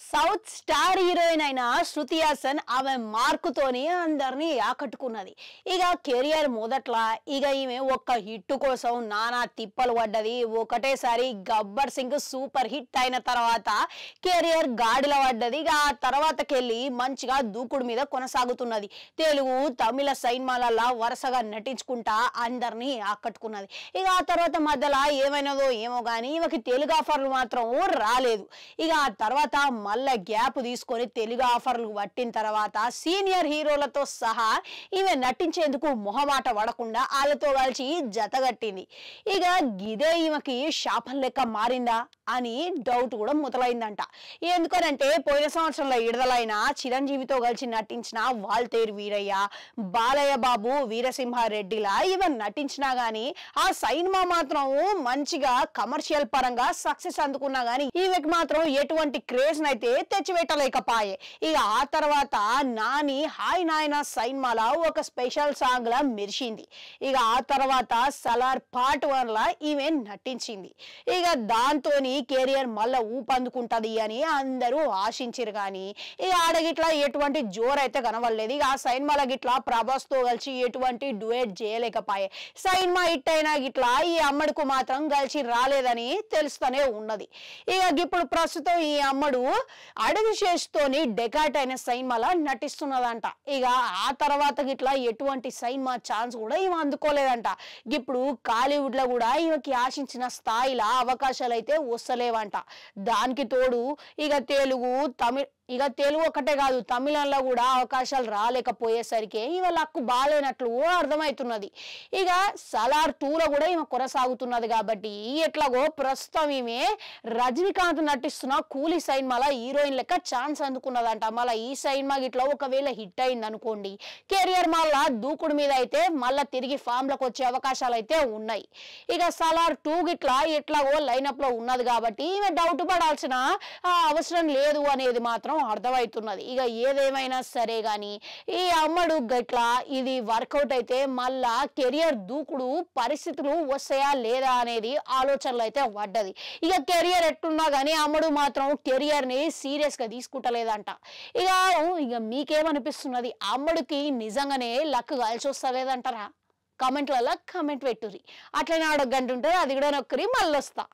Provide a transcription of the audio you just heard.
South star heroine అయిన శృతి హాసన్ ఆమె మార్కుతోని అందరినీ ఆకట్టుకున్నది. ఇక కెరియర్ మొదట్లా ఈమె ఒక్క హిట్ కోసం నానా తిప్పలు పడ్డది. ఒకటేసారి గబ్బర్ సింగ్ సూపర్ హిట్ అయిన తర్వాత కెరియర్ గాడిలో పడ్డది. ఇక ఆ తర్వాతకెళ్ళి మంచిగా దూకుడు మీద కొనసాగుతున్నది. తెలుగు తమిళ సినిమాలల్లో వరుసగా నటించుకుంటా అందరినీ ఆకట్టుకున్నది. ఇక ఆ తర్వాత మధ్యలో ఏమైనదో ఏమో గానీ ఈమెకి తెలుగు ఆఫర్లు మాత్రం రాలేదు. ఇక ఆ తర్వాత మళ్ళా గ్యాప్ తీసుకొని తెలుగు ఆఫర్లు పట్టిన తర్వాత సీనియర్ హీరోలతో సహా ఈమె నటించేందుకు మొహమాట పడకుండా వాళ్ళతో కలిసి జతగట్టింది. ఇక గిదే ఈమెకి శాపం లెక్క మారిందా అని డౌట్ కూడా మొదలైందంట. ఎందుకనంటే పోయిన సంవత్సరంలో విడుదలైన చిరంజీవితో కలిసి నటించిన వాల్తేరు వీరయ్య, బాలయ్య బాబు, వీరసింహారెడ్డిలా ఈవెన్ నటించినా గానీ ఆ సినిమా మాత్రం మంచిగా కమర్షియల్ పరంగా సక్సెస్ అందుకున్నా గానీ ఈమెకి మాత్రం ఎటువంటి క్రేజ్ అయితే తెచ్చిపెట్టలేకపాయే. ఇక ఆ తర్వాత నాని హాయ్ నాయన సినిమాలో ఒక స్పెషల్ సాంగ్ లా మెరిసింది. ఇక ఆ తర్వాత సలార్ పార్ట్ 1 లా ఈమె నటించింది. ఇక దాంతోని కెరియర్ మళ్ళా ఊపందుకుంటది అని అందరూ ఆశించారు. కానీ ఇక ఆడగిట్లా ఎటువంటి జోర్ అయితే కనవలేదు. ఇక ఆ సినిమాల గిట్లా ప్రభాస్ తో కలిసి ఎటువంటి డ్యూయట్ చేయలేకపాయే. సినిమా హిట్ అయినా గిట్లా ఈ అమ్మడుకు మాత్రం కలిసి రాలేదని తెలుస్తూనే ఉన్నది. ఇక ఇప్పుడు ప్రస్తుతం ఈ అమ్మడు అడవి శేషుతోని డెకాట్ అయిన సినిమాలో నటిస్తున్నదంట. ఇక ఆ తర్వాత గిట్లా ఎటువంటి సినిమా ఛాన్స్ కూడా ఈమె అందుకోలేదంట. ఇప్పుడు కాలీవుడ్ లో కూడా ఈమెకి ఆశించిన స్థాయిలో అవకాశాలు అయితే వస్తలేవంట. దానికి తోడు ఇక తెలుగు ఒకటే కాదు తమిళంలో కూడా అవకాశాలు రాలేకపోయేసరికి ఈమె లక్కు బాగాలేనట్లు అర్థమవుతున్నది. ఇక సలార్ 2లో కూడా ఈమె కొనసాగుతున్నది. కాబట్టి ఎట్లాగో ప్రస్తుతం ఈమె రజనీకాంత్ నటిస్తున్న కూలీ సినిమాలో హీరోయిన్ లెక్క ఛాన్స్ అందుకున్నదంట. మళ్ళీ ఈ సినిమా గిట్లా ఒకవేళ హిట్ అయింది అనుకోండి కెరియర్ మళ్ళా దూకుడు మీద అయితే మళ్ళా తిరిగి ఫామ్ లకు వచ్చే అవకాశాలు అయితే ఉన్నాయి. ఇక సలార్ 2 గిట్లా ఎట్లాగో లైనప్ లో ఉన్నది కాబట్టి ఈమె డౌట్ పడాల్సిన అవసరం లేదు అనేది మాత్రం అర్థమవుతున్నది. ఇక ఏదేమైనా సరే గాని ఈ అమ్మడు గట్లా ఇది వర్కౌట్ అయితే మళ్ళా కెరియర్ దూకుడు పరిస్థితులు వస్తాయా లేదా అనేది ఆలోచనలు అయితే పడ్డది. ఇక కెరియర్ ఎట్టున్నా గానీ అమ్మడు మాత్రం కెరియర్ ని సీరియస్ గా తీసుకుంటలేదంట. ఇక మీకేమనిపిస్తున్నది? అమ్మడికి నిజంగానే లక్ కలిసి వస్తలేదంటారా? కామెంట్లలో కామెంట్ పెట్టుర్రి. అట్లనే ఆడొక గంట ఉంటుంది, అది కూడా నొక్కరి మళ్ళీ వస్తా.